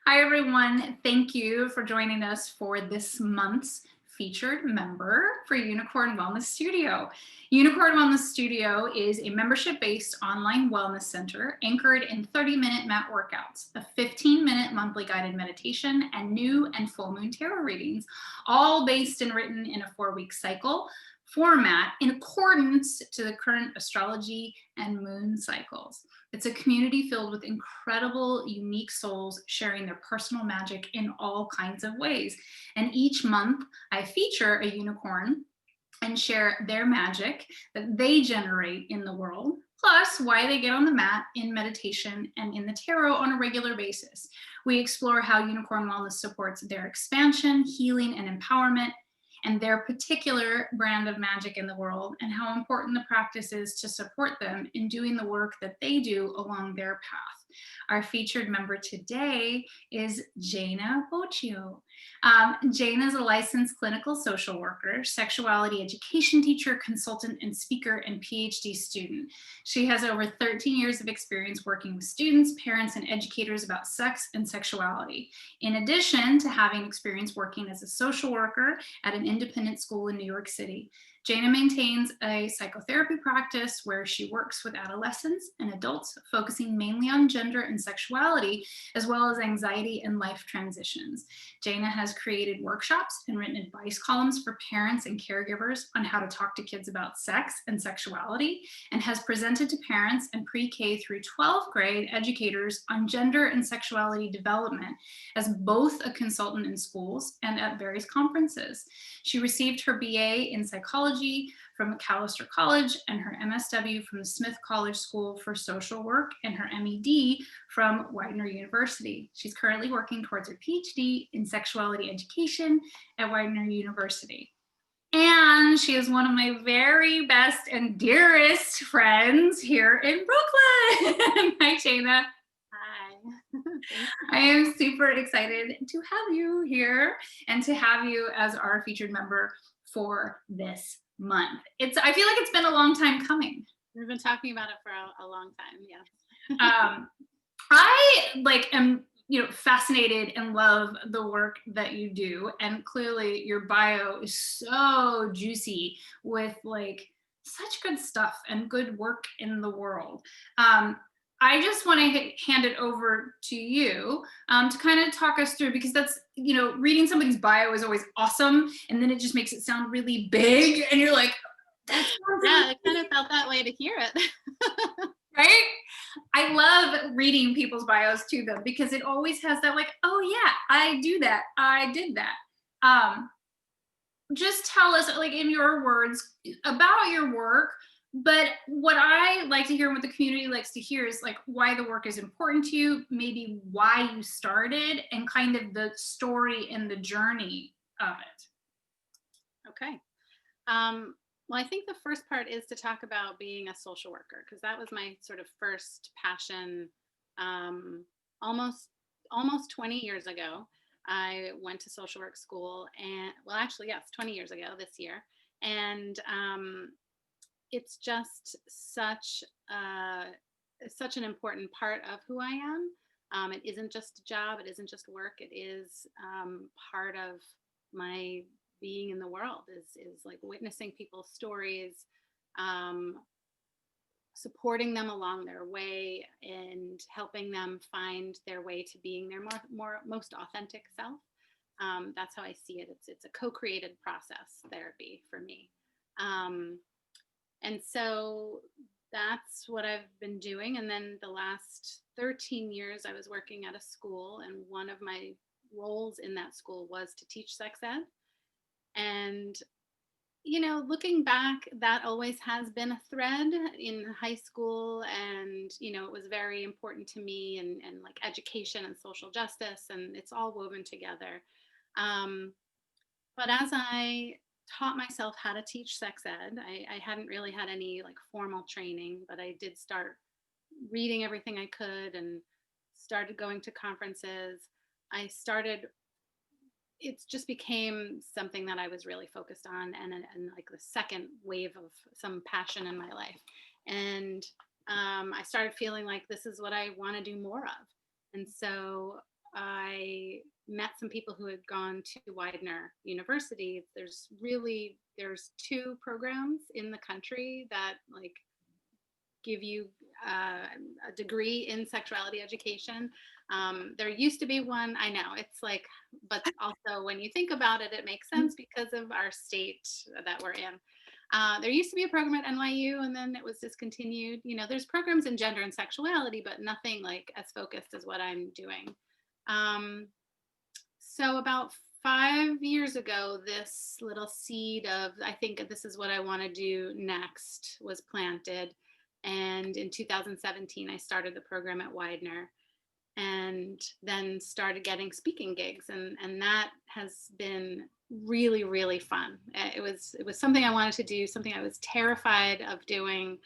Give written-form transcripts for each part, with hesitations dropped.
Hi, everyone. Thank you for joining us for this month's featured member for Unicorn Wellness Studio. Unicorn Wellness Studio is a membership-based online wellness center anchored in 30-minute mat workouts, a 15-minute monthly guided meditation, and new and full moon tarot readings, all based and written in a 4-week cycle format in accordance to the current astrology and moon cycles. It's a community filled with incredible, unique souls sharing their personal magic in all kinds of ways. And each month, I feature a unicorn and share their magic that they generate in the world, plus why they get on the mat in meditation and in the tarot on a regular basis. We explore how Unicorn Wellness supports their expansion, healing, and empowerment, and their particular brand of magic in the world, and how important the practice is to support them in doing the work that they do along their path. Our featured member today is Janah Boccio. Janah is a licensed clinical social worker, sexuality education teacher, consultant, and speaker, and PhD student. She has over 13 years of experience working with students, parents, and educators about sex and sexuality. In addition to having experience working as a social worker at an independent school in New York City, Janah maintains a psychotherapy practice where she works with adolescents and adults, focusing mainly on gender and sexuality, as well as anxiety and life transitions. Janah has created workshops and written advice columns for parents and caregivers on how to talk to kids about sex and sexuality, and has presented to parents and pre-K through 12th grade educators on gender and sexuality development as both a consultant in schools and at various conferences. She received her BA in psychology from Macalester College and her MSW from the Smith College School for Social Work and her MED from Widener University. She's currently working towards her PhD in sexuality education at Widener University. And she is one of my very best and dearest friends here in Brooklyn. Hi, Janah. Hi. I am super excited to have you here and to have you as our featured member for this month. I feel like it's been a long time coming. We've been talking about it for a long time. Yeah. I am fascinated and love the work that you do, and clearly your bio is so juicy with such good stuff and good work in the world. I just want to hand it over to you to kind of talk us through, because that's, reading somebody's bio is always awesome, and then it just makes it sound really big, and you're like, that's Yeah, it kind of felt that way to hear it. right? I love reading people's bios to them because it always has that oh yeah, I do that, I did that. Just tell us, in your words, about your work. But what I like to hear and what the community likes to hear is why the work is important to you, maybe why you started, and kind of the story and the journey of it. Okay. Well, I think the first part is to talk about being a social worker, because that was my sort of first passion. Almost 20 years ago, I went to social work school, and actually, yes, 20 years ago this year. And it's just such an important part of who I am. It isn't just a job. It isn't just work. It is part of my being in the world, is like witnessing people's stories, supporting them along their way, and helping them find their way to being their most authentic self. That's how I see it. It's a co-created process, therapy, for me. And so that's what I've been doing. And then the last 13 years, I was working at a school, and one of my roles in that school was to teach sex ed. And, looking back, that always has been a thread in high school. And, it was very important to me, and like education and social justice, and it's all woven together. But as I taught myself how to teach sex ed, I hadn't really had any formal training, but I did start reading everything I could and started going to conferences. It just became something that I was really focused on, and like the second wave of some passion in my life. And I started feeling like this is what I want to do more of. And so I met some people who had gone to Widener University. There's two programs in the country that like give you a degree in sexuality education. There used to be one, I know it's like, but also when you think about it, it makes sense because of our state that we're in. There used to be a program at NYU and then it was discontinued. You know, there's programs in gender and sexuality, but nothing like as focused as what I'm doing. So about 5 years ago, this little seed of, I think this is what I want to do next, was planted. And in 2017, I started the program at Widener and then started getting speaking gigs. And that has been really, really fun. It was something I wanted to do, something I was terrified of doing.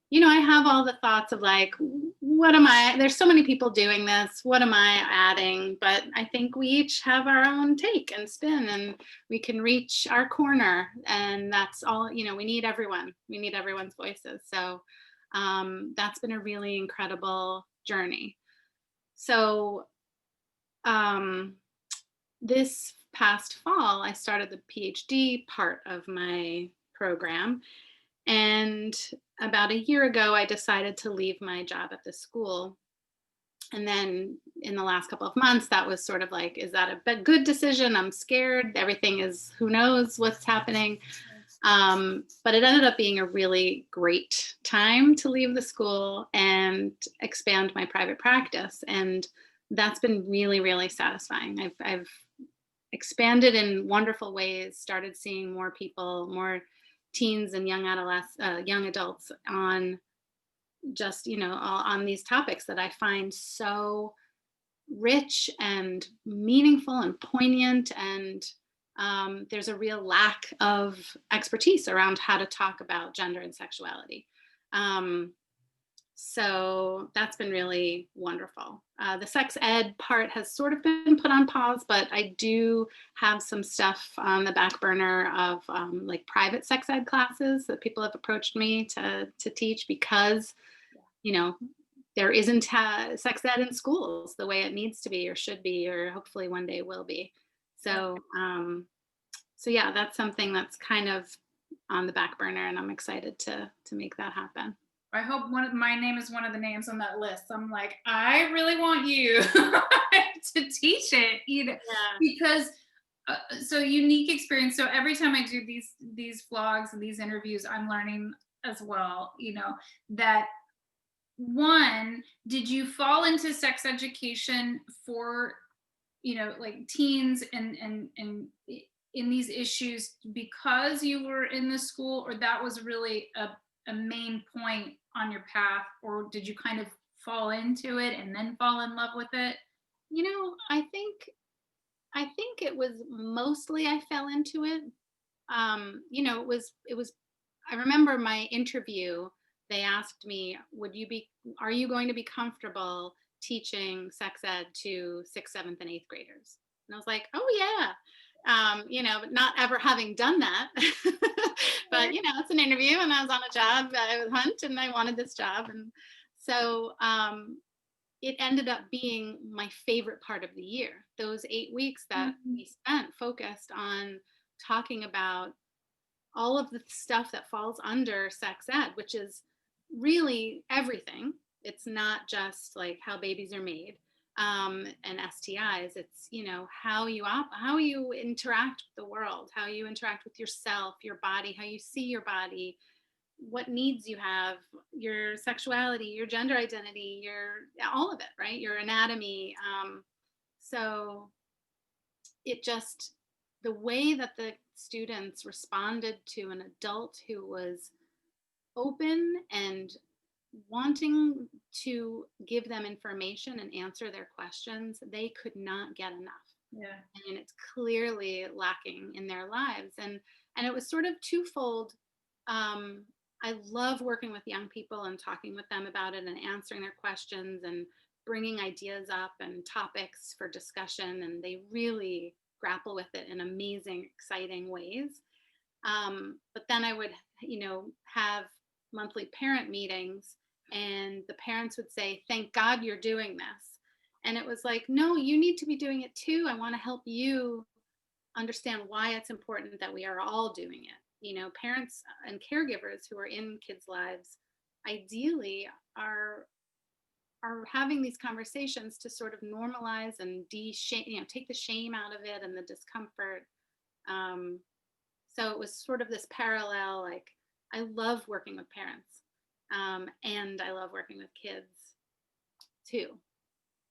You know, I have all the thoughts of like, there's so many people doing this, what am I adding? But I think we each have our own take and spin and we can reach our corner, and that's all, you know, we need everyone's voices. So that's been a really incredible journey. So this past fall, I started the PhD part of my program. And about a year ago, I decided to leave my job at the school. And then in the last couple of months, that was sort of like, is that a good decision? I'm scared. Everything is, who knows what's happening. But it ended up being a really great time to leave the school and expand my private practice. And that's been really, really satisfying. I've expanded in wonderful ways, started seeing more people, more teens and young adults on just, you know, on these topics that I find so rich and meaningful and poignant. And there's a real lack of expertise around how to talk about gender and sexuality. So that's been really wonderful. The sex ed part has sort of been put on pause, but I do have some stuff on the back burner of like private sex ed classes that people have approached me to teach because, you know, there isn't sex ed in schools the way it needs to be or should be, or hopefully one day will be. So, so yeah, that's something that's kind of on the back burner, and I'm excited to make that happen. I hope my name is one of the names on that list. I'm like, I really want you to teach it, because so unique experience. So every time I do these vlogs and these interviews, I'm learning as well, you know, that one, did you fall into sex education for, you know, like teens and in these issues because you were in the school, or that was really a main point on your path, or did you kind of fall into it and then fall in love with it? You know, I think it was mostly I fell into it. You know, it was I remember my interview, they asked me, are you going to be comfortable teaching sex ed to 6th, 7th, and 8th graders? And I was like, oh yeah. You know, but not ever having done that. But, you know, it's an interview and I was on a job, I was Hunt and I wanted this job. And so it ended up being my favorite part of the year. Those 8 weeks that we spent focused on talking about all of the stuff that falls under sex ed, which is really everything. It's not just like how babies are made. And STIs, it's, you know, how you interact with the world, how you interact with yourself, your body, how you see your body, what needs you have, your sexuality, your gender identity, all of it, right? Your anatomy. So it just, the way that the students responded to an adult who was open and wanting to give them information and answer their questions, they could not get enough. Yeah. And it's clearly lacking in their lives. And it was sort of twofold. I love working with young people and talking with them about it and answering their questions and bringing ideas up and topics for discussion. And they really grapple with it in amazing, exciting ways. But then I would, you know, have monthly parent meetings, and the parents would say, thank God you're doing this. And it was like, no, you need to be doing it too. I want to help you understand why it's important that we are all doing it. You know, parents and caregivers who are in kids' lives ideally are having these conversations to sort of normalize and take the shame out of it and the discomfort. Um, so it was sort of this parallel, like, I love working with parents, and I love working with kids too.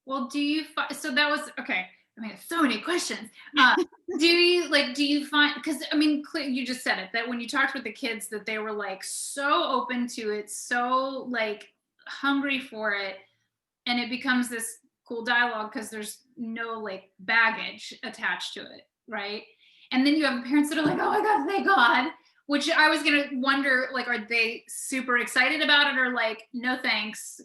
Well, so that was okay. I mean, so many questions. Do you find, because I mean, you just said it, that when you talked with the kids, that they were like so open to it, so like hungry for it, and it becomes this cool dialogue because there's no like baggage attached to it, right? And then you have parents that are like, oh my God, thank God. Which I was gonna wonder, like, are they super excited about it, or like, no thanks,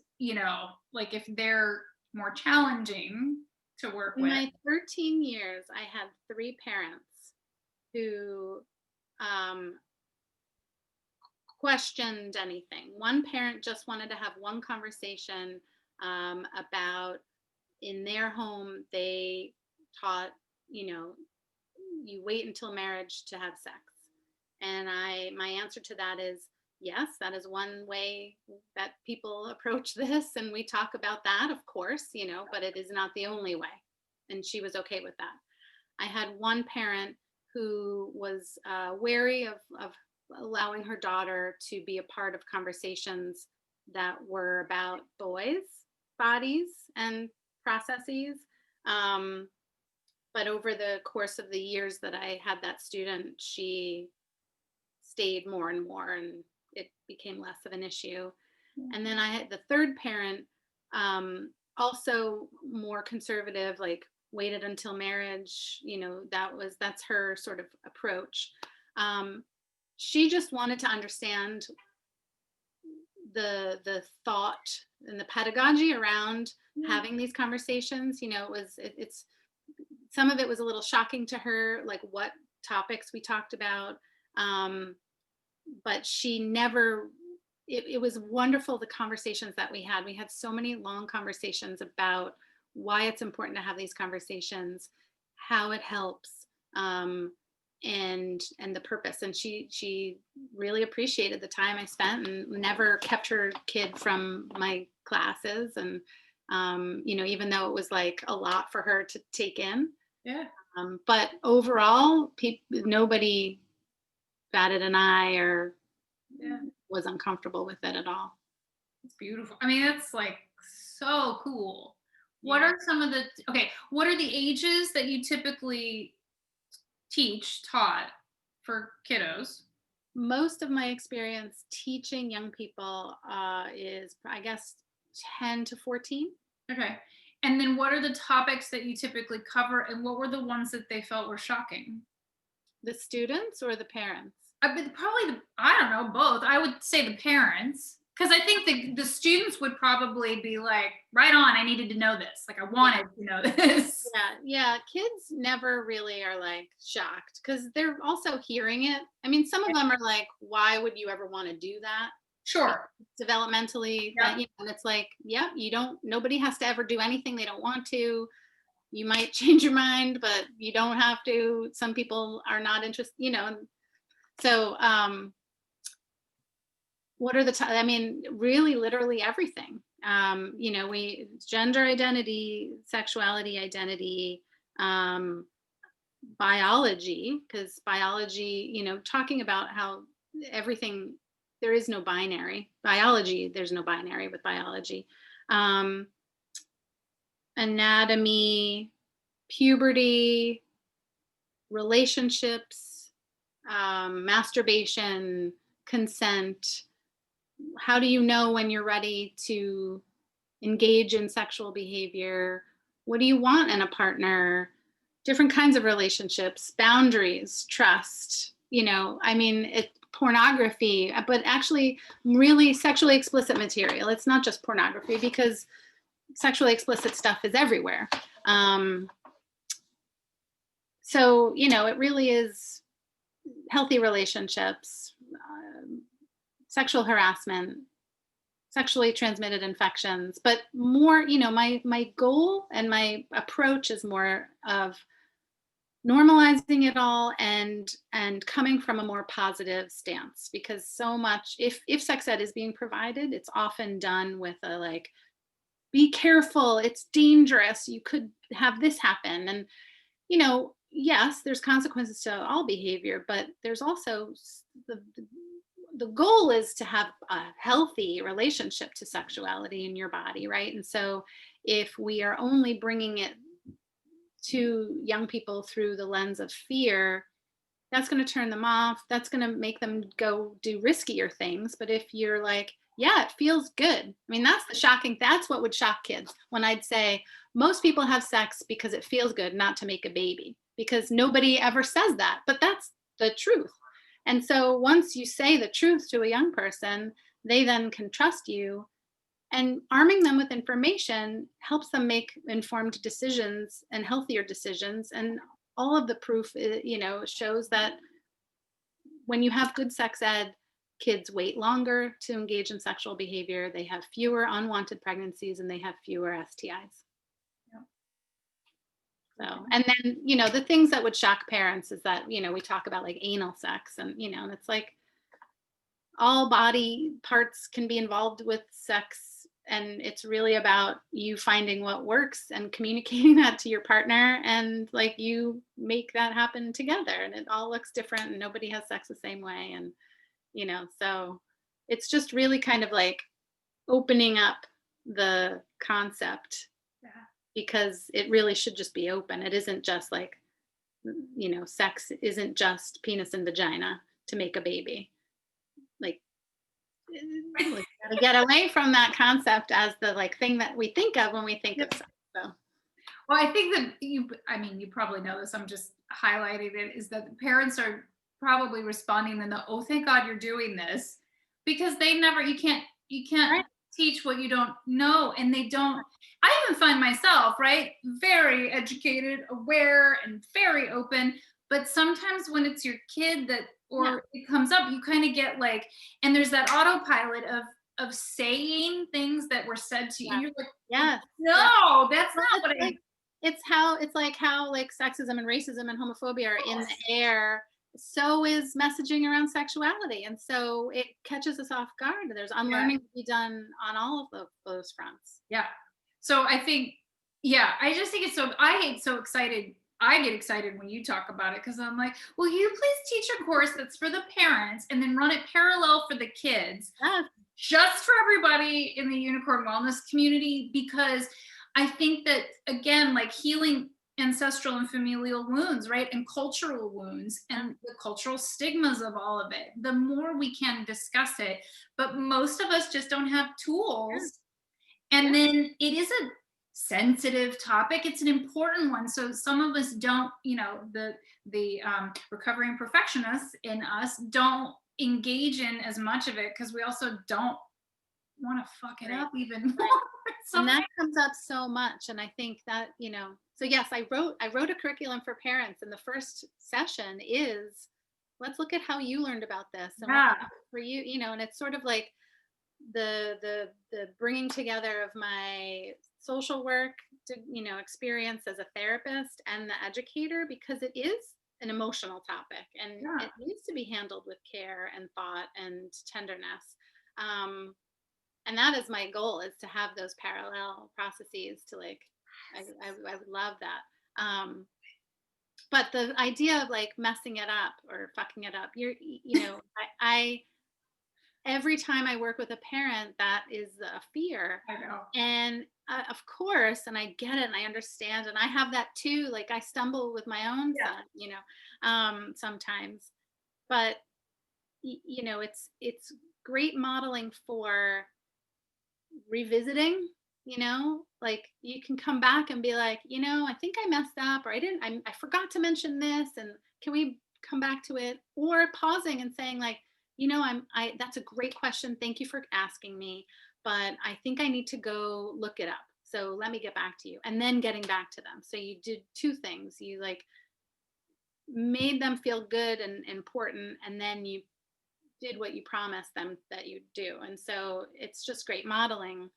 like if they're more challenging to work In with? my 13 years, I had 3 parents who um, questioned anything. One parent just wanted to have one conversation about, in their home, they taught, you wait until marriage to have sex. And my answer to that is, yes, that is one way that people approach this. And we talk about that, of course, but it is not the only way. And she was okay with that. I had one parent who was wary of allowing her daughter to be a part of conversations that were about boys' bodies and processes. But over the course of the years that I had that student, she stayed more and more, and it became less of an issue. And then I had the third parent, also more conservative, like waited until marriage. That's her sort of approach. She just wanted to understand the thought and the pedagogy around having these conversations. It's some of it was a little shocking to her, like what topics we talked about. But she never, it was wonderful, the conversations that we had. We had so many long conversations about why it's important to have these conversations, how it helps, and the purpose. And she really appreciated the time I spent, and never kept her kid from my classes. And even though it was like a lot for her to take in. Yeah. But overall, nobody batted an eye or was uncomfortable with it at all. It's beautiful. I mean, that's like so cool. What Yeah. what are the ages that you typically taught for kiddos? Most of my experience teaching young people is, I guess, 10 to 14. Okay. And then what are the topics that you typically cover, and what were the ones that they felt were shocking? The students or the parents? I mean, probably I don't know, both. I would say the parents, because I think the students would probably be like, right on, I needed to know this. Like, I wanted to know this. Yeah. Kids never really are like shocked, because they're also hearing it. I mean, some of them are like, why would you ever want to do that? Sure. Developmentally, and it's like, nobody has to ever do anything they don't want to. You might change your mind, but you don't have to. Some people are not interested, So, what are I mean, really, literally everything. Gender identity, sexuality identity, biology, because biology, talking about how everything, there is no binary. Biology, there's no binary with biology. Anatomy, puberty, relationships, masturbation, consent. How do you know when you're ready to engage in sexual behavior? What do you want in a partner? Different kinds of relationships, boundaries, trust. Pornography, but actually really sexually explicit material. It's not just pornography, because sexually explicit stuff is everywhere. So, it really is healthy relationships, sexual harassment, sexually transmitted infections, but more, my goal and my approach is more of normalizing it all and coming from a more positive stance, because so much, if sex ed is being provided, it's often done with a like, be careful, it's dangerous, you could have this happen. And yes, there's consequences to all behavior, but there's also the goal is to have a healthy relationship to sexuality in your body, right? And so if we are only bringing it to young people through the lens of fear, that's going to turn them off. That's going to make them go do riskier things. But if you're like, yeah, it feels good. I mean, that's what would shock kids when I'd say most people have sex because it feels good, not to make a baby, because nobody ever says that, but that's the truth. And so once you say the truth to a young person, they then can trust you, and arming them with information helps them make informed decisions and healthier decisions. And all of the proof, shows that when you have good sex ed, kids wait longer to engage in sexual behavior, they have fewer unwanted pregnancies, and they have fewer STIs. So, and then, the things that would shock parents is that, we talk about like anal sex, and, and it's like all body parts can be involved with sex. And it's really about you finding what works and communicating that to your partner, and like you make that happen together, and it all looks different and nobody has sex the same way. And, so it's just really kind of like opening up the concept, because it really should just be open. It isn't just like, sex isn't just penis and vagina to make a baby. Like, we gotta get away from that concept as the like thing that we think of when we think of sex. So, well, I think that you probably know this, I'm just highlighting it, is that the parents are probably responding and oh, thank God you're doing this, because you can't right. teach what you don't know. And they don't, I even find myself, right, very educated, aware, and very open. But sometimes when it's your kid that, or it comes up, you kind of get like, and there's that autopilot of saying things that were said to you. And you're like, Yes. no, that's not what I. It's like how like sexism and racism and homophobia are in the air. So is messaging around sexuality, and so it catches us off guard. There's unlearning to be done on all of those fronts. Yeah. So I think, I just think it's so, excited. I get excited when you talk about it, because I'm like, will you please teach a course that's for the parents and then run it parallel for the kids, just for everybody in the Unicorn Wellness community? Because I think that, again, like healing ancestral and familial wounds, right, and cultural wounds, and the cultural stigmas of all of it, the more we can discuss it. But most of us just don't have tools. And then it is a sensitive topic. It's an important one. So some of us don't, the recovering perfectionists in us don't engage in as much of it, because we also don't want to fuck it up even more. And that comes up so much. And I think that, so yes, I wrote a curriculum for parents, and the first session is, let's look at how you learned about this, and for you, and it's sort of like the bringing together of my social work to, experience as a therapist and the educator, because it is an emotional topic, and it needs to be handled with care and thought and tenderness. And that is my goal, is to have those parallel processes to like, I would love that. But the idea of like messing it up or fucking it up, I every time I work with a parent, that is a fear. I know. And of course, and I get it and I understand. And I have that too. Like I stumble with my own son, sometimes, but it's great modeling for revisiting, like you can come back and be like, I think I messed up, or I forgot to mention this, and can we come back to it? Or pausing and saying like, that's a great question. Thank you for asking me, but I think I need to go look it up. So let me get back to you. And then getting back to them. So you did two things. You like made them feel good and important, and then you did what you promised them that you do. And so it's just great modeling.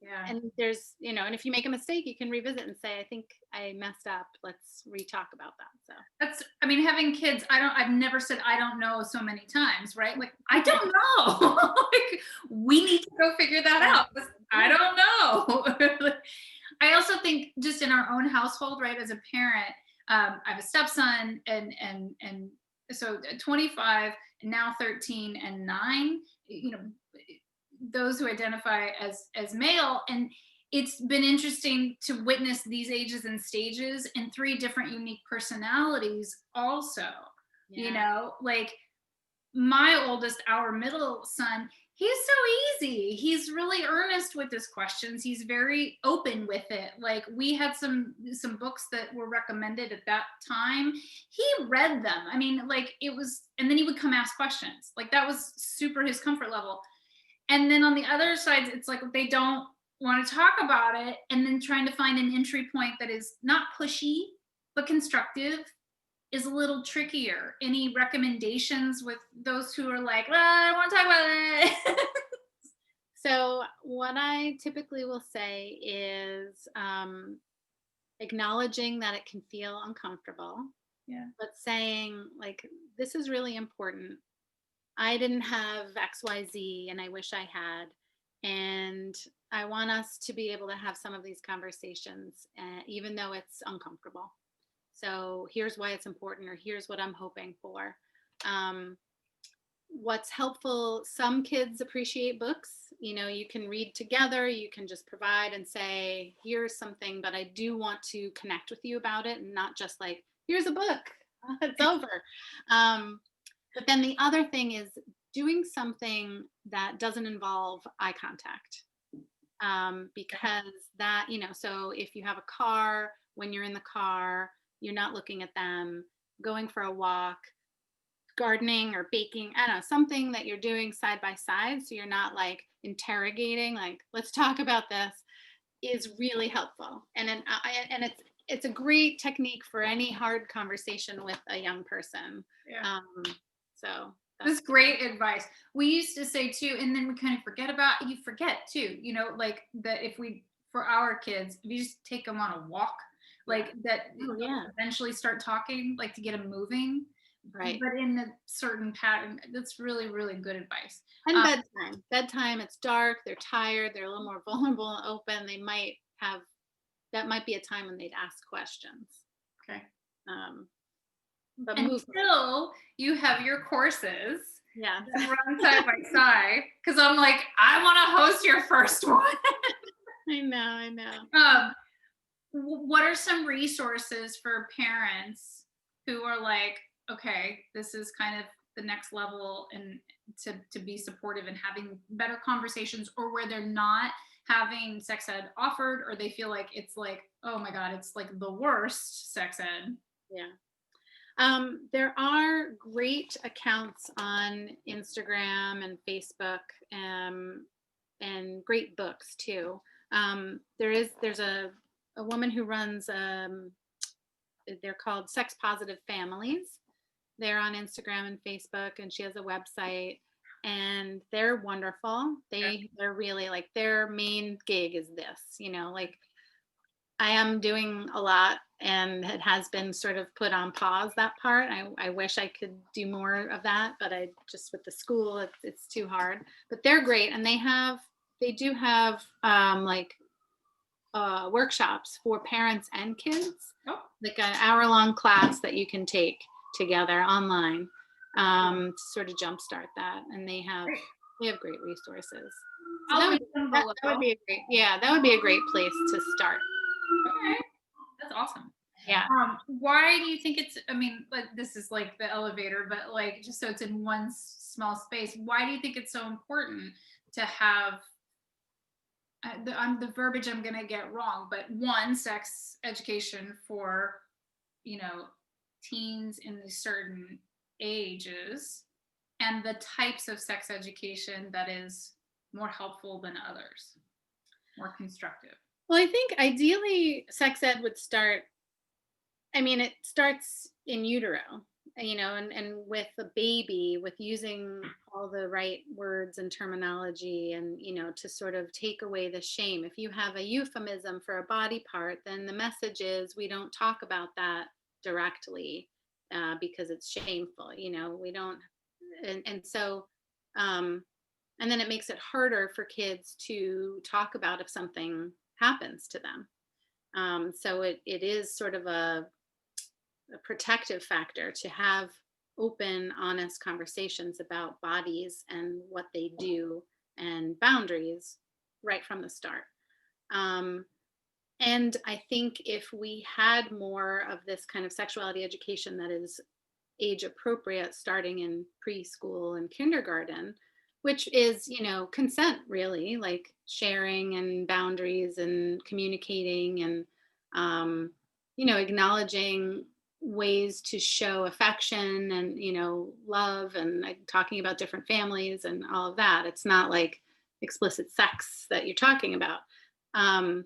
Yeah. And there's, and if you make a mistake, you can revisit and say, I think I messed up. Let's re-talk about that. So I mean, having kids, I've never said I don't know so many times, right? Like, I don't know. Like, we need to go figure that out. 'Cause I don't know. I also think just in our own household, right, as a parent, I have a stepson and so 25 and now 13 and 9, those who identify as male, and it's been interesting to witness these ages and stages and 3 different unique personalities also. Like my oldest, our middle son, he's so easy. He's really earnest with his questions. He's very open with it. Like, we had some books that were recommended at that time. He read them. I mean, like, it was, and then he would come ask questions. Like, that was super his comfort level. And then on the other side, it's like they don't want to talk about it, and then trying to find an entry point that is not pushy but constructive is a little trickier. Any recommendations with those who are like, well, I don't want to talk about it? So what I typically will say is acknowledging that it can feel uncomfortable, Yeah. but saying, like, this is really important. I didn't have XYZ and I wish I had. And I want us to be able to have some of these conversations, even though it's uncomfortable. So here's why it's important, or here's what I'm hoping for. What's helpful, some kids appreciate books. You can read together, you can just provide and say, here's something, but I do want to connect with you about it, and not just like, here's a book, it's over. But then the other thing is doing something that doesn't involve eye contact. Because that, so if you have a car, when you're in the car, you're not looking at them. Going for a walk, gardening or baking, I don't know, something that you're doing side by side, so you're not like interrogating, like, let's talk about this, is really helpful. And then it's a great technique for any hard conversation with a young person. Yeah. So that's great advice. We used to say too, and then we kind of forget too, like that if we, for our kids, if you just take them on a walk, like that, eventually start talking, like to get them moving. Right. But in a certain pattern, that's really, really good advice. And bedtime, it's dark, they're tired, they're a little more vulnerable and open. That might be a time when they'd ask questions. Okay. But until you have your courses, that run side by side, because I'm like, I want to host your first one. I know. What are some resources for parents who are like, okay, this is kind of the next level, and to be supportive and having better conversations, or where they're not having sex ed offered, or they feel like it's like, oh my God, it's like the worst sex ed? Yeah. There are great accounts on Instagram and Facebook, and great books too. There's a woman who runs, they're called Sex Positive Families. They're on Instagram and Facebook, and she has a website, and they're wonderful. They're really, like, their main gig is this, like, I am doing a lot, and it has been sort of put on pause, that part. I wish I could do more of that, but I just, with the school, it's too hard. But they're great, and they do have workshops for parents and kids, like an hour-long class that you can take together online, to sort of jumpstart that. And they have great resources. So that would be a great place to start. Okay, that's awesome. Yeah. Why do you think it's, I mean, like, this is like the elevator, but like, just so it's in one small space, why do you think it's so important to have, the verbiage I'm going to get wrong, but one, sex education for, teens in these certain ages, and the types of sex education that is more helpful than others, more constructive? Well, I think ideally sex ed would start, it starts in utero, and with a baby, with using all the right words and terminology, and to sort of take away the shame. If you have a euphemism for a body part, then the message is we don't talk about that directly, because it's shameful. We don't, and so, um, and then it makes it harder for kids to talk about if something happens to them. So it is sort of a protective factor to have open, honest conversations about bodies and what they do and boundaries right from the start. Um, and I think if we had more of this kind of sexuality education that is age appropriate, starting in preschool and kindergarten, which is, consent, really, like sharing and boundaries and communicating, and acknowledging ways to show affection and love, and like talking about different families and all of that. It's not like explicit sex that you're talking about. um,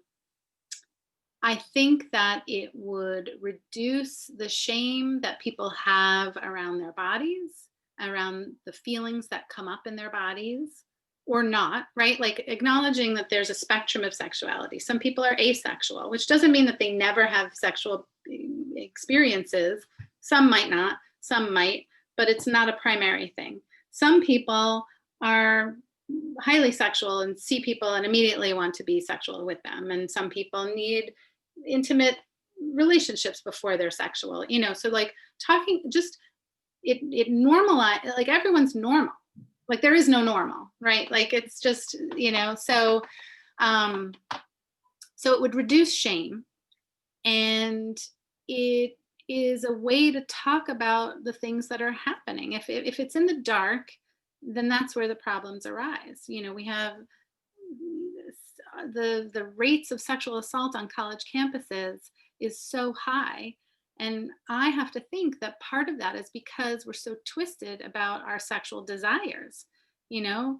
I think that it would reduce the shame that people have around their bodies, around the feelings that come up in their bodies or not, right? Like acknowledging that there's a spectrum of sexuality. Some people are asexual, which doesn't mean that they never have sexual experiences. Some might not, some might, but it's not a primary thing. Some people are highly sexual and see people and immediately want to be sexual with them. And some people need intimate relationships before they're sexual, so like talking, just it normalize, like everyone's normal, like there is no normal, right? Like it's just, um so it would reduce shame, and it is a way to talk about the things that are happening. If it's in the dark, then that's where the problems arise. We have the rates of sexual assault on college campuses is so high, and I have to think that part of that is because we're so twisted about our sexual desires. you know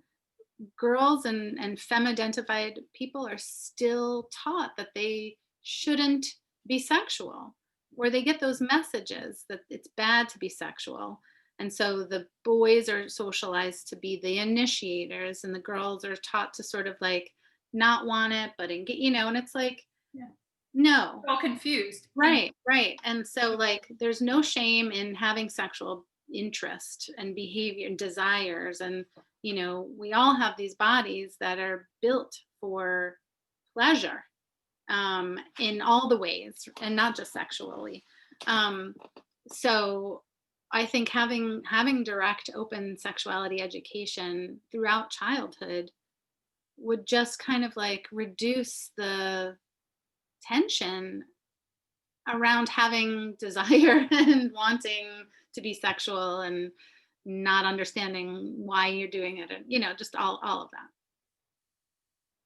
Girls and femme identified people are still taught that they shouldn't be sexual, or they get those messages that it's bad to be sexual. And so the boys are socialized to be the initiators, and the girls are taught to sort of like not want it, but and it's like, Yeah. no. All confused. Right, right. And so, like, there's no shame in having sexual interest and behavior and desires. And, we all have these bodies that are built for pleasure, in all the ways, and not just sexually. Um, so I think having direct, open sexuality education throughout childhood would just kind of like reduce the tension around having desire and wanting to be sexual, and not understanding why you're doing it, and just all of that.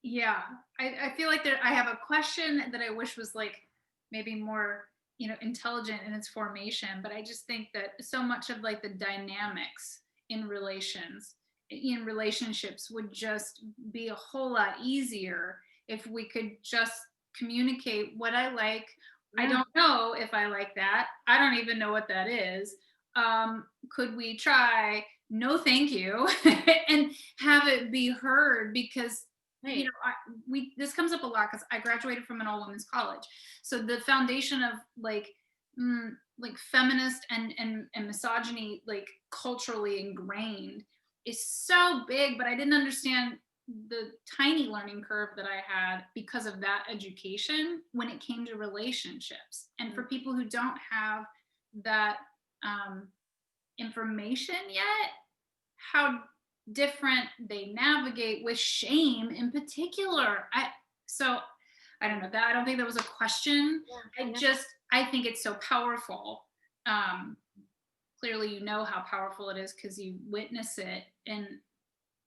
Yeah, I feel like I have a question that I wish was like maybe more, intelligent in its formation, but I just think that so much of like the dynamics in relationships would just be a whole lot easier if we could just communicate what I like. I Yeah. don't know if I like that. I don't even know what that is. Could we try? No, thank you, and have it be heard, because Right. this comes up a lot because I graduated from an all women's college. So the foundation of like feminist and misogyny, like culturally ingrained, is so big, but I didn't understand the tiny learning curve that I had because of that education when it came to relationships. And for people who don't have that um, information yet, how different they navigate with shame in particular. I don't know that. I don't think that was a question. Yeah. I think it's so powerful. Um, Clearly, how powerful it is because you witness it, and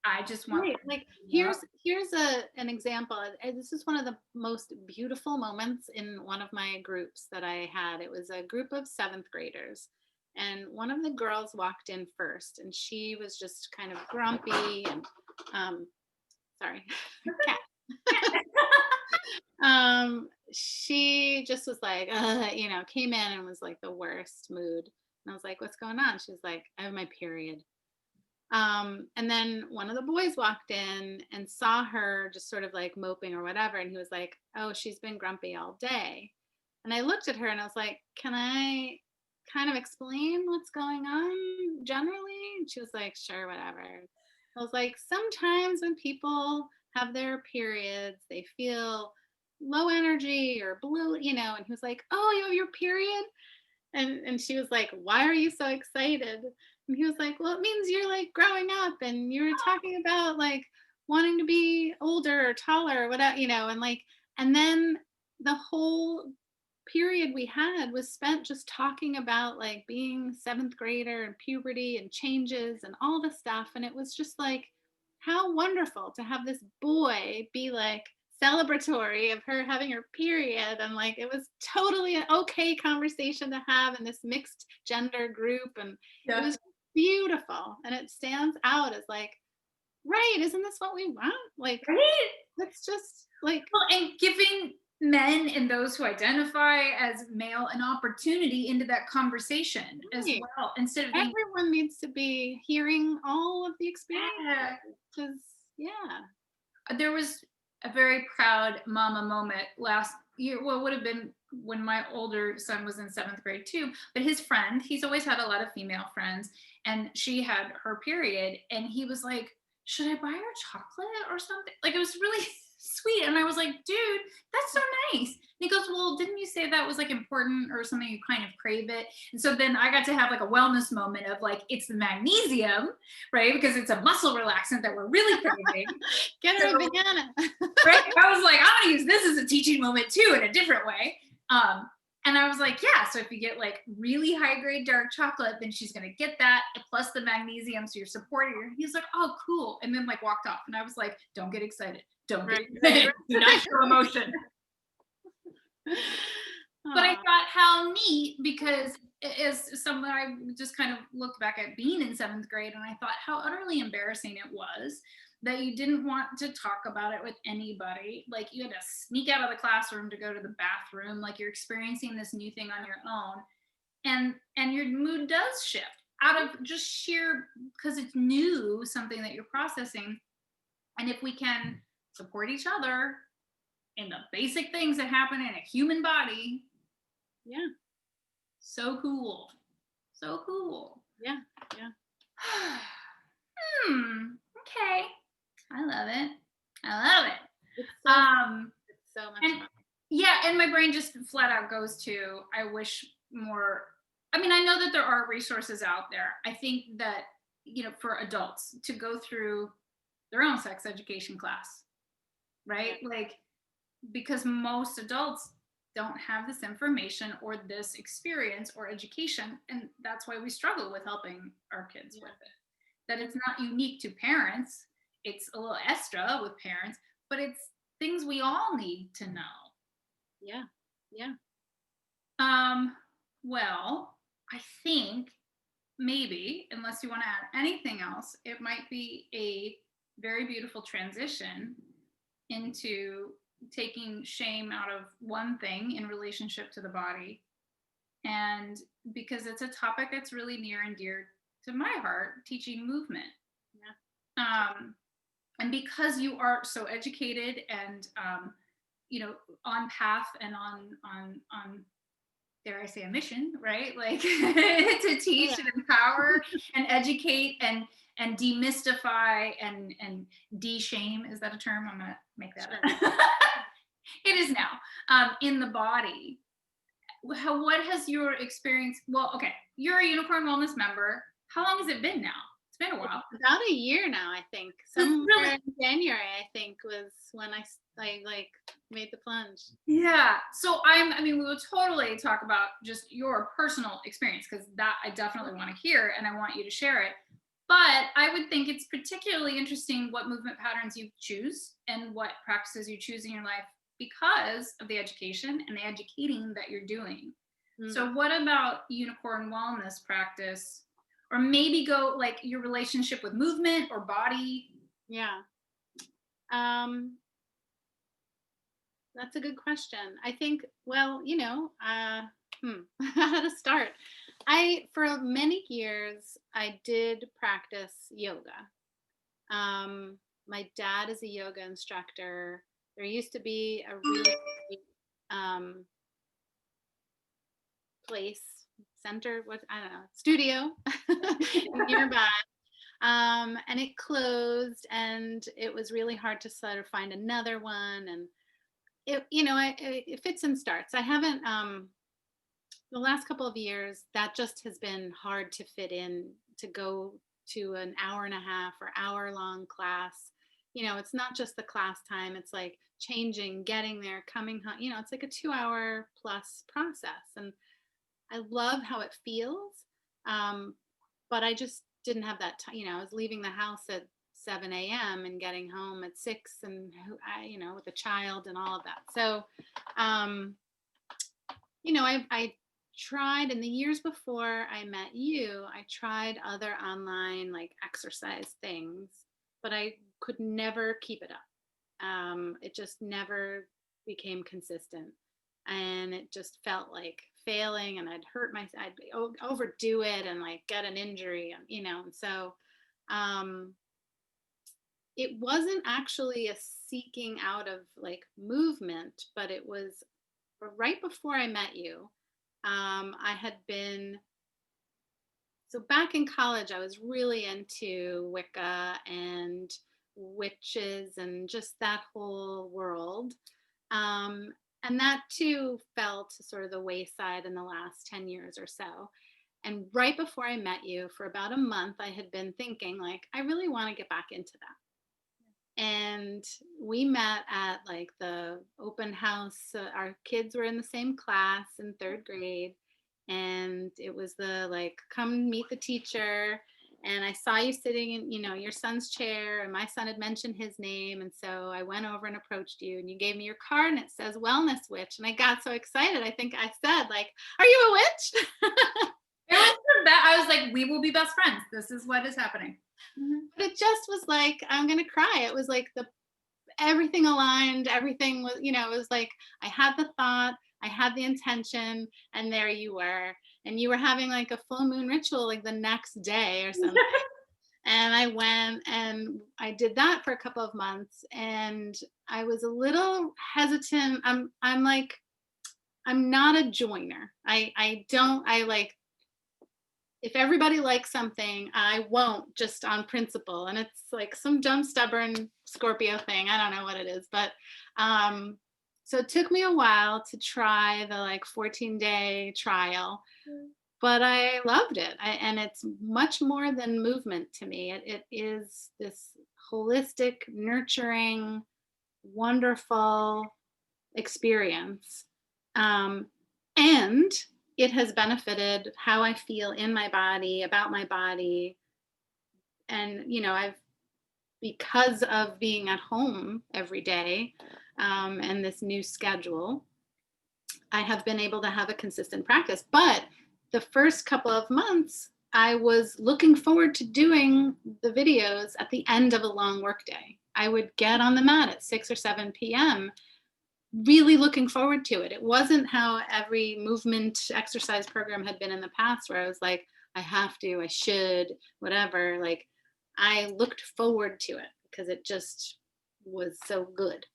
I just want. Right. Like Yeah. here's an example. This is one of the most beautiful moments in one of my groups that I had. It was a group of seventh graders. And one of the girls walked in first, and she was just kind of grumpy and sorry, cat. She just was like, came in and was like the worst mood. I was like, what's going on? She's like, I have my period. And then one of the boys walked in and saw her just sort of like moping or whatever. And he was like, oh, she's been grumpy all day. And I looked at her and I was like, can I kind of explain what's going on generally? And she was like, sure, whatever. I was like, sometimes when people have their periods, they feel low energy or blue, and he was like, oh, you have your period? And she was like, why are you so excited? And he was like, well, it means you're like growing up and you were talking about like wanting to be older or taller or whatever, and then the whole period we had was spent just talking about like being seventh grader and puberty and changes and all the stuff. And it was just like, how wonderful to have this boy be like celebratory of her having her period. And like, it was totally an okay conversation to have in this mixed gender group. And it Yeah. was beautiful. And it stands out as like, right, isn't this what we want? Like, Right? let's just like, Well, and giving men and those who identify as male an opportunity into that conversation as right, well, instead of being, everyone needs to be hearing all of the experiences. yeah. Because, yeah. There was a very proud mama moment last year. Well, it would have been when my older son was in seventh grade too. But his friend, he's always had a lot of female friends, and she had her period, and he was like, "Should I buy her chocolate or something?" Like, it was really sweet, and I was like, "Dude, that's so nice." And he goes, "Well, didn't you say that was like important or something? You kind of crave it." And so then I got to have like a wellness moment of like, it's the magnesium, right? Because it's a muscle relaxant that we're really craving. Get her a So, banana. right? I was like, I'm gonna use this as a teaching moment too in a different way. And I was like, yeah, so if you get like really high grade dark chocolate, then she's gonna get that plus the magnesium, so you're supporting her. He's like, oh, cool. And then like walked off. And I was like, don't get excited. Don't get Right, excited. Do not show emotion. But I Aw, thought how neat, because as someone, I just kind of looked back at being in seventh grade and I thought how utterly embarrassing it was that you didn't want to talk about it with anybody. Like, you had to sneak out of the classroom to go to the bathroom, like you're experiencing this new thing on your own. And your mood does shift out of just sheer, because it's new, something that you're processing. And if we can support each other in the basic things that happen in a human body, yeah, so cool. So cool. yeah, yeah. Okay. I love it. I love it. It's so much And fun. yeah, and my brain just flat out goes to, I wish more. I mean, I know that there are resources out there. I think that, for adults to go through their own sex education class, right? Like, because most adults don't have this information or this experience or education, and that's why we struggle with helping our kids with it. That it's not unique to parents, it's a little extra with parents, but it's things we all need to know. Yeah, yeah. Well, I think maybe, unless you want to add anything else, it might be a very beautiful transition into taking shame out of one thing in relationship to the body. And because it's a topic that's really near and dear to my heart, teaching movement. Yeah. And because you are so educated and, on path and on dare I say, a mission, right? Like to teach and empower and educate and demystify and de-shame. Is that a term? I'm gonna make that up. It is now, in the body. What has your experience? Well, okay, you're a Unicorn Wellness member. How long has it been now? It's been a while. About a year now, I think. Somewhere Really, in January, I think, was when I like made the plunge. yeah. So I mean, we will totally talk about just your personal experience, because that I definitely want to hear and I want you to share it. But I would think it's particularly interesting what movement patterns you choose and what practices you choose in your life because of the education and the educating that you're doing. So what about Unicorn Wellness practice? Or maybe go like your relationship with movement or body? Yeah. That's a good question. I think, well, How to start? For many years, I did practice yoga. My dad is a yoga instructor. There used to be a really great, um, place, center, what, I don't know, studio nearby. And it closed, and it was really hard to sort of find another one. And it fits and starts. I haven't, the last couple of years, that just has been hard to fit in, to go to an hour and a half or hour long class. It's not just the class time, it's like changing, getting there, coming home. It's like a 2 hour plus process. And I love how it feels. Um, but I just didn't have that time. I was leaving the house at 7 a.m. and getting home at 6, and with a child and all of that. So, um, I tried in the years before I met you, I tried other online like exercise things, but I could never keep it up. It just never became consistent. And it just felt like failing, and I'd overdo it and like get an injury, and so um, it wasn't actually a seeking out of like movement, but it was right before I met you. I had been, so back in college, I was really into Wicca and witches and just that whole world. And that too fell to sort of the wayside in the last 10 years or so. And right before I met you, for about a month, I had been thinking, like, I really want to get back into that. And we met at like the open house. Our kids were in the same class in third grade. And it was the like, come meet the teacher. And I saw you sitting in, your son's chair, and my son had mentioned his name. And so I went over and approached you, and you gave me your card, and it says wellness witch. And I got so excited. I think I said, like, are you a witch? It was that I was like, we will be best friends. This is what is happening. But it just was like, I'm going to cry. It was like everything aligned, everything was, it was like I had the thought, I had the intention, and there you were. And you were having like a full moon ritual like the next day or something. And I went and I did that for a couple of months, and I was a little hesitant. I'm like, I'm not a joiner. I like, if everybody likes something, I won't, just on principle. And it's like some dumb, stubborn Scorpio thing. I don't know what it is, but so it took me a while to try the like 14-day trial, but I loved it. And it's much more than movement to me. It is this holistic, nurturing, wonderful experience. And it has benefited how I feel in my body, about my body. And, because of being at home every day, and this new schedule, I have been able to have a consistent practice. But the first couple of months, I was looking forward to doing the videos at the end of a long workday. I would get on the mat at 6 or 7 p.m. really looking forward to it. It wasn't how every movement exercise program had been in the past, where I was like, I have to, I should, whatever. Like, I looked forward to it because it just was so good.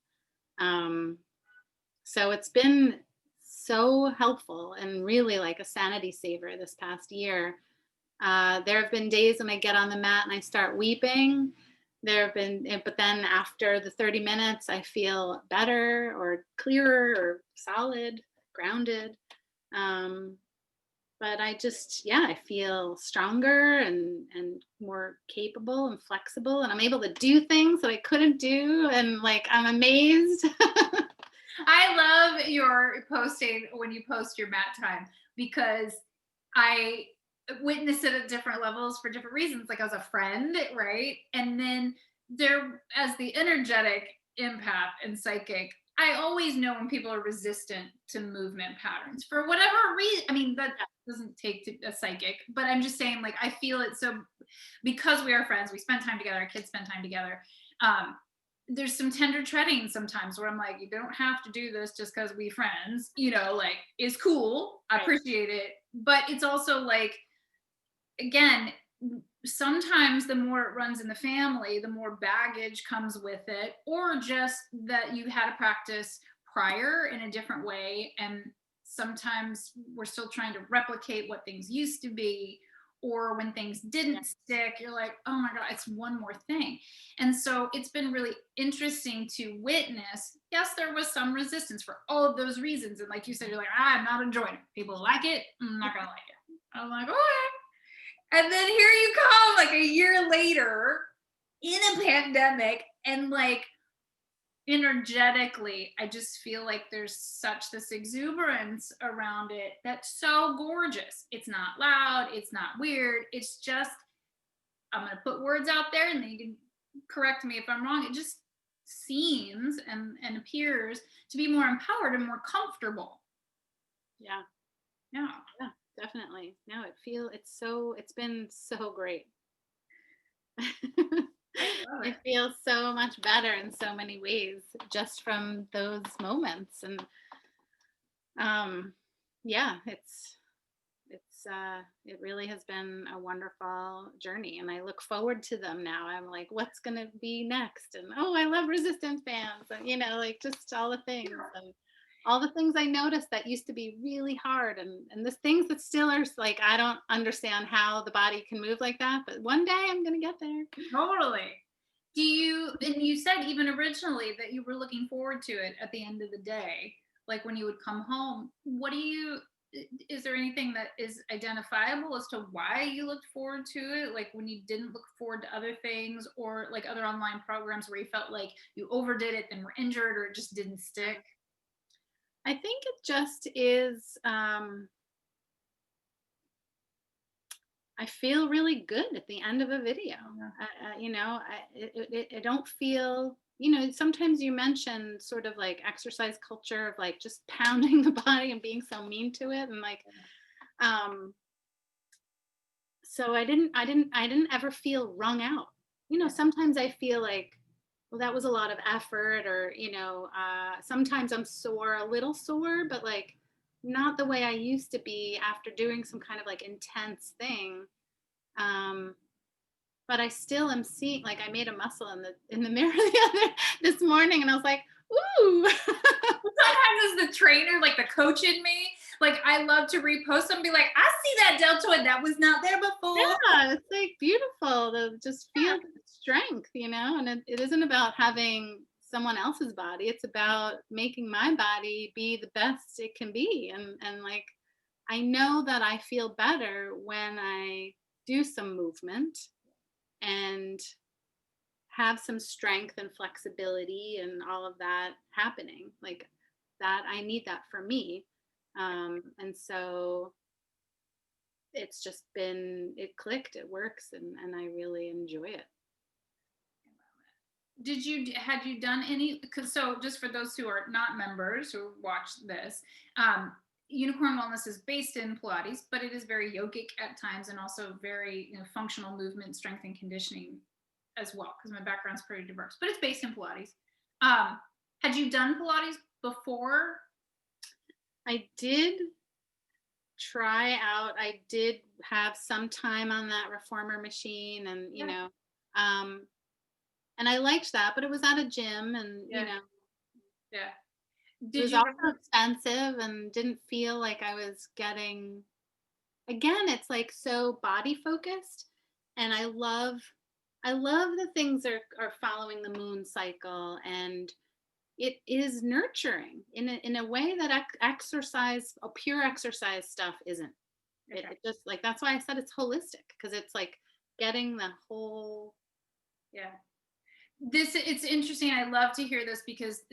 So it's been so helpful and really like a sanity saver this past year. There have been days when I get on the mat and I start weeping. But then after the 30 minutes, I feel better or clearer or solid, grounded. But I feel stronger and more capable and flexible, and I'm able to do things that I couldn't do. And like, I'm amazed. I love your posting when you post your mat time, because I witness it at different levels for different reasons, like as a friend, right? And then there, as the energetic empath and psychic, I always know when people are resistant to movement patterns for whatever reason. I mean, that doesn't take to a psychic, but I'm just saying, like, I feel it. So because we are friends, we spend time together, our kids spend time together. there's some tender treading sometimes where I'm like, you don't have to do this just because we friends, like it's cool. I Right. appreciate it. But it's also like, again, sometimes the more it runs in the family, the more baggage comes with it, or just that you had a practice prior in a different way. And sometimes we're still trying to replicate what things used to be. Or when things Yeah. didn't stick, you're like, oh my God, it's one more thing. And so it's been really interesting to witness. Yes, there was some resistance for all of those reasons. And like you said, you're like, I'm not enjoying it. People like it. I'm not going to like it. I'm like, okay. And then here you come, like a year later in a pandemic, and like energetically, I just feel like there's such this exuberance around it that's so gorgeous. It's not loud, it's not weird. It's just, I'm going to put words out there and then you can correct me if I'm wrong. It just seems and appears to be more empowered and more comfortable. Yeah. Yeah. Yeah, definitely. No, it's been so great. I love It it. feels so much better in so many ways just from those moments. And um yeah, it really has been a wonderful journey, and I look forward to them now. I'm like, what's going to be next? And oh, I love resistance bands, and like just all the things, and all the things I noticed that used to be really hard, and the things that still are like, I don't understand how the body can move like that, but one day I'm going to get there. Totally. And you said even originally that you were looking forward to it at the end of the day, like when you would come home. Is there anything that is identifiable as to why you looked forward to it? Like when you didn't look forward to other things, or like other online programs where you felt like you overdid it and were injured, or it just didn't stick? I think it just is, I feel really good at the end of a video. Yeah. I don't feel, sometimes you mention sort of like exercise culture of like just pounding the body and being so mean to it. And like, um, so I didn't ever feel wrung out. Yeah. Sometimes I feel like, well, that was a lot of effort, or, sometimes I'm sore, a little sore, but like not the way I used to be after doing some kind of like intense thing. Um, but I still am seeing, like I made a muscle in the mirror this morning, and I was like, ooh. Sometimes as the trainer, like the coach in me, like I love to repost and be like, I see that deltoid that was not there before. Yeah, it's like beautiful to just feel the strength, and it isn't about having someone else's body. It's about making my body be the best it can be. And like, I know that I feel better when I do some movement and have some strength and flexibility and all of that happening. Like that, I need that for me. And so it's just been, it clicked, it works, and I really enjoy it. Had you done any, because so just for those who are not members who watch this, Unicorn Wellness is based in Pilates, but it is very yogic at times, and also very functional movement, strength and conditioning as well, because my background's pretty diverse, but it's based in Pilates. Had you done Pilates before? I did try out, I did have some time on that reformer machine, and um and I liked that, but it was at a gym, and Yeah. Yeah. it Did was you also ever? expensive and didn't feel like I was getting, again, it's like so body focused, and I love the things are following the moon cycle, and it is nurturing in a way that exercise, pure exercise stuff isn't. It, Okay. it just, like, that's why I said it's holistic, because it's like getting the whole. Yeah. It's interesting. I love to hear this because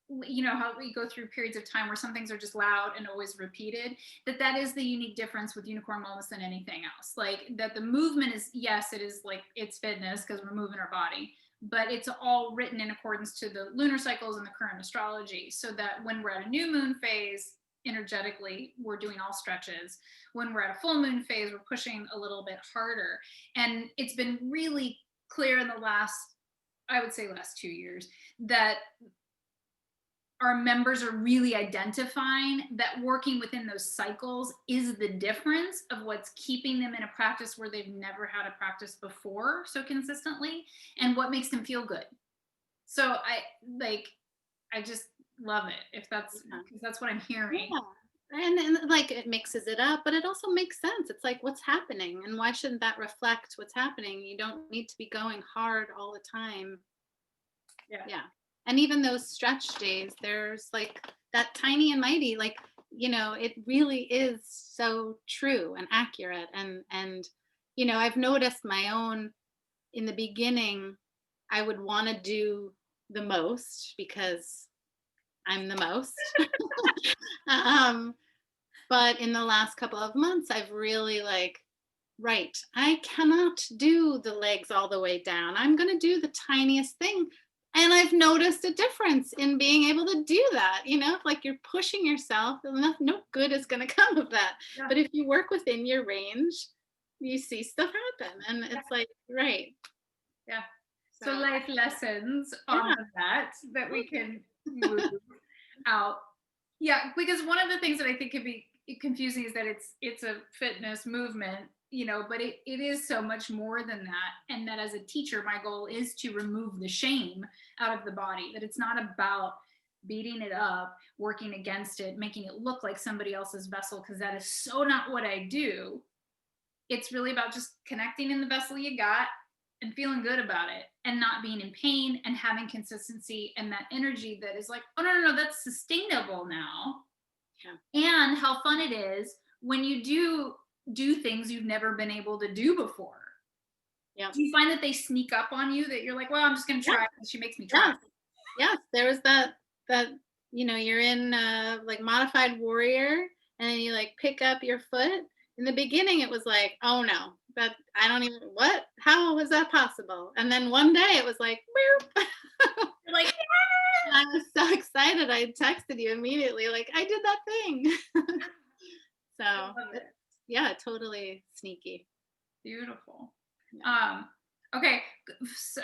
you know how we go through periods of time where some things are just loud and always repeated. That is the unique difference with Unicorn Wellness than anything else. Like that the movement is, yes, it is like it's fitness because we're moving our body, but it's all written in accordance to the lunar cycles and the current astrology, so that when we're at a new moon phase, energetically we're doing all stretches. When we're at a full moon phase, we're pushing a little bit harder. And it's been really clear in the last I would say last 2 years, that our members are really identifying that working within those cycles is the difference of what's keeping them in a practice where they've never had a practice before so consistently, and what makes them feel good. So I just love it, if that's Yeah. because that's what I'm hearing. Yeah. And like it mixes it up, but it also makes sense. It's like what's happening and why shouldn't that reflect what's happening? You don't need to be going hard all the time. Yeah. Yeah. And even those stretch days, there's like that tiny and mighty, like, it really is so true and accurate. And I've noticed my own in the beginning, I would want to do the most because I'm the most. um, but in the last couple of months, I've really like, right, I cannot do the legs all the way down. I'm going to do the tiniest thing. And I've noticed a difference in being able to do that. Like you're pushing yourself, and no good is going to come of that. Yeah. But if you work within your range, you see stuff happen. And it's like, right. Yeah. So life lessons Yeah. on that we can move out. Yeah, because one of the things that I think can be confusing is that it's a fitness movement, but it is so much more than that. And that as a teacher, my goal is to remove the shame out of the body, that it's not about beating it up, working against it, making it look like somebody else's vessel, because that is so not what I do. It's really about just connecting in the vessel you got and feeling good about it, and not being in pain, and having consistency and that energy that is like, oh, no, that's sustainable now. Yeah. And how fun it is when you do things you've never been able to do before. Yeah. Do you find that they sneak up on you, that you're like, well, I'm just going to try, and she makes me try? Yes. There was that you're in like modified warrior, and then you like pick up your foot. In the beginning it was like, oh no, that I don't even, what, how was that possible? And then one day it was like, boop. You're like, I was so excited, I texted you immediately like, I did that thing. So yeah, totally sneaky. beautiful. Yeah. Okay,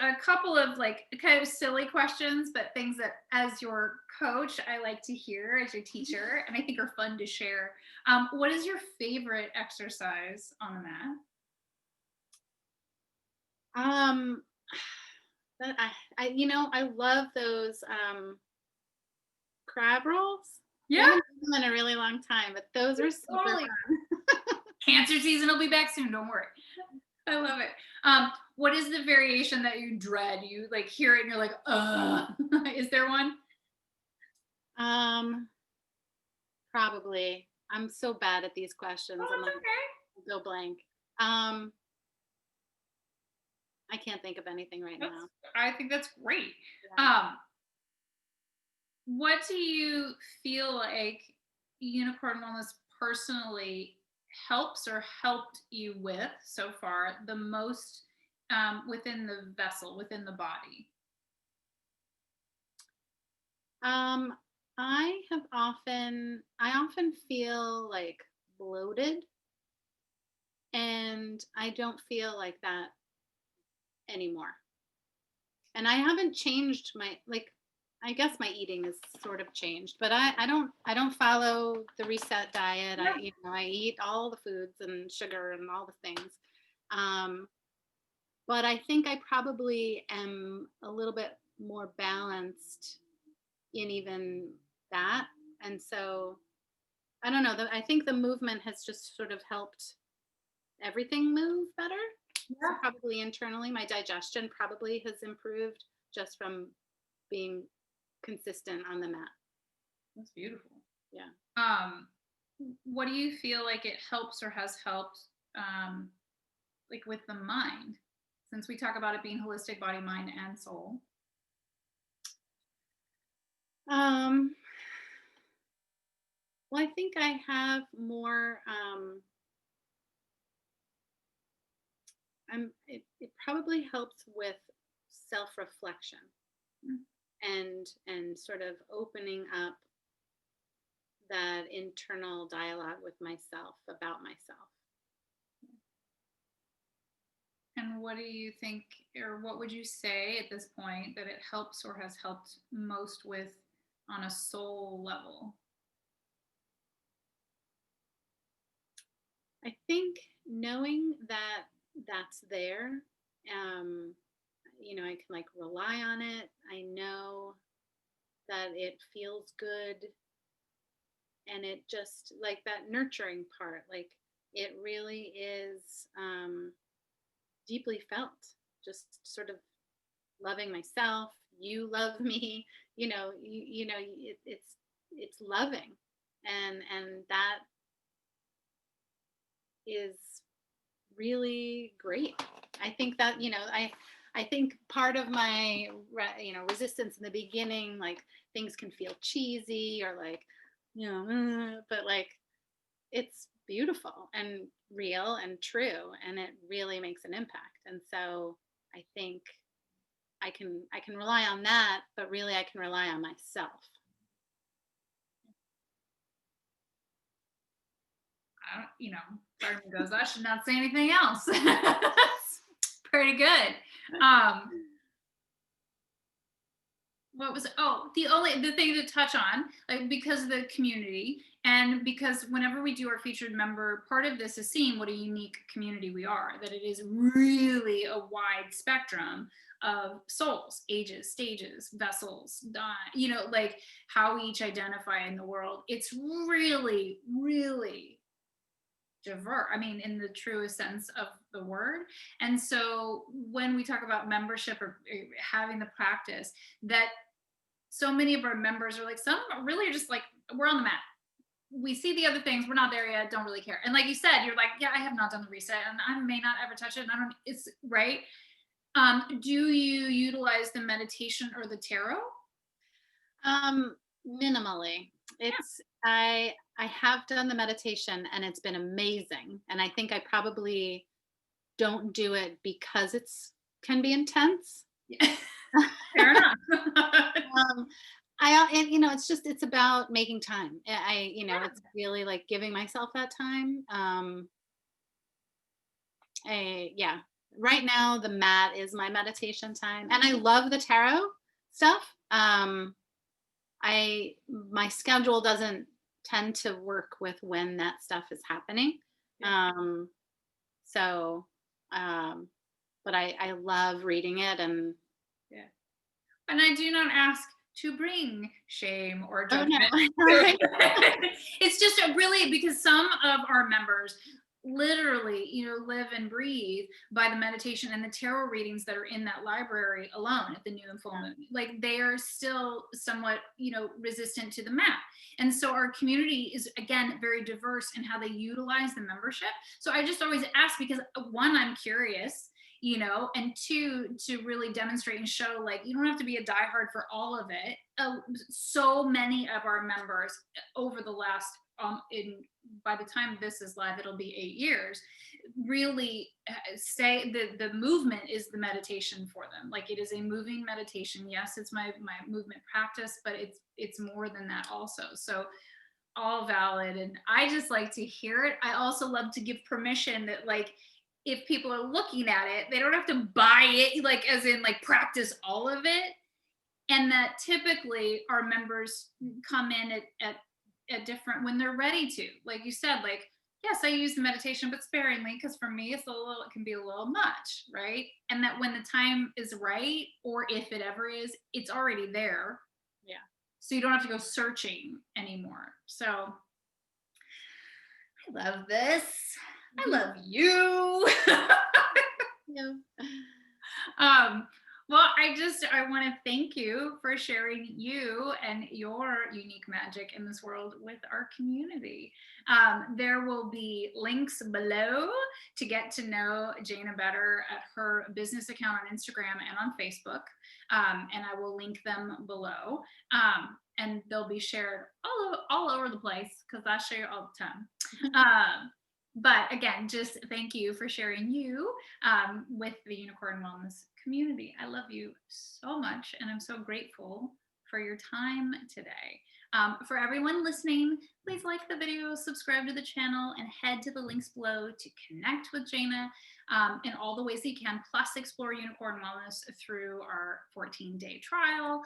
a couple of like kind of silly questions, but things that as your coach I like to hear, as your teacher, and I think are fun to share. What is your favorite exercise on the mat? That I love those crab rolls. I Yeah, haven't done them in a really long time, but those are super totally. fun. Cancer season will be back soon, don't worry. I love it. What is the variation that you dread? You like hear it and you're like, is there one? Probably. I'm so bad at these questions. Oh, I'm that's like, okay. go blank. I can't think of anything right now. I think that's great. Yeah. What do you feel like Unicorn Wellness personally helps or helped you with so far the most, within the vessel, within the body? Um, I often feel like bloated, and I don't feel like that anymore. And I haven't changed my, like, I guess my eating is sort of changed, but I don't follow the reset diet. Yeah. I eat all the foods and sugar and all the things. Um, but I think I probably am a little bit more balanced in even that. And so I don't know. I think the movement has just sort of helped everything move better. So Yeah. probably internally, my digestion probably has improved just from being consistent on the mat. That's beautiful. Yeah. What do you feel like it helps or has helped, like with the mind? Since we talk about it being holistic, body, mind, and soul. Well, I think I have more. It probably helps with self-reflection Mm. and sort of opening up that internal dialogue with myself about myself. And what do you think, or what would you say at this point that it helps or has helped most with on a soul level? I think knowing that that's there, um, I can like rely on it. I know that it feels good, and it just like that nurturing part, like it really is deeply felt. Just sort of loving myself. You love me. It's loving, and that is really great. I think that, I think part of my resistance in the beginning, like things can feel cheesy or like, but like it's beautiful and real and true, and it really makes an impact. And so I think I can rely on that, but really I can rely on myself. I don't, part of me goes, I should not say anything else. That's pretty good. What was, oh, the thing to touch on, like, because of the community, and because whenever we do our featured member, part of this is seeing what a unique community we are, that it is really a wide spectrum of souls, ages, stages, vessels, like how we each identify in the world. It's really, really diverse, I mean, in the truest sense of the word. And so when we talk about membership or having the practice, that so many of our members are like, some really are just like, we're on the mat, we see the other things, we're not there yet, don't really care. And like you said, you're like, yeah, I have not done the reset and I may not ever touch it, and I don't, it's right. Do you utilize the meditation or the tarot? Minimally. It's I have done the meditation and it's been amazing. And I think I probably don't do it because it's can be intense. Yeah. Fair enough. Um, and it's about making time. Yeah. It's really like giving myself that time. Yeah. Right now, the mat is my meditation time, and I love the tarot stuff. My schedule doesn't tend to work with when that stuff is happening. Yeah. So, but I love reading it, and Yeah. And I do not ask to bring shame or oh no. judgment. It's just really because some of our members literally, live and breathe by the meditation and the tarot readings that are in that library alone at the new and full moon. Like they are still somewhat, resistant to the map. And so our community is, again, very diverse in how they utilize the membership. So I just always ask because, one, I'm curious, and two, to really demonstrate and show, like, you don't have to be a diehard for all of it. So many of our members over the last, by the time this is live, it'll be 8 years, really say the movement is the meditation for them. Like it is a moving meditation. Yes, it's my movement practice, but it's more than that also. So all valid, and I just like to hear it. I also love to give permission that, like, if people are looking at it, they don't have to buy it, like as in like practice all of it. And that typically our members come in at different, when they're ready to, like you said, like, yes, I use the meditation, but sparingly, because for me it can be a little much, right? And that when the time is right, or if it ever is, it's already there. Yeah. So you don't have to go searching anymore. So I love this. I love you. Yeah. Well, I want to thank you for sharing you and your unique magic in this world with our community. There will be links below to get to know Janah better at her business account on Instagram and on Facebook. And I will link them below. And they'll be shared all over the place because I share all the time. But again, just thank you for sharing you with the Unicorn Wellness community. I love you so much, and I'm so grateful for your time today. For everyone listening, please like the video, subscribe to the channel, and head to the links below to connect with Janah in all the ways that you can, plus explore Unicorn Wellness through our 14-day trial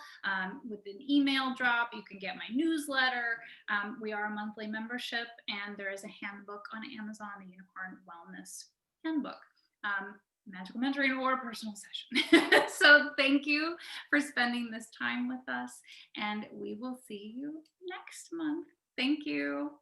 with an email drop. You can get my newsletter. We are a monthly membership, and there is a handbook on Amazon, the Unicorn Wellness Handbook. Magical mentoring or personal session. So thank you for spending this time with us, and we will see you next month. Thank you.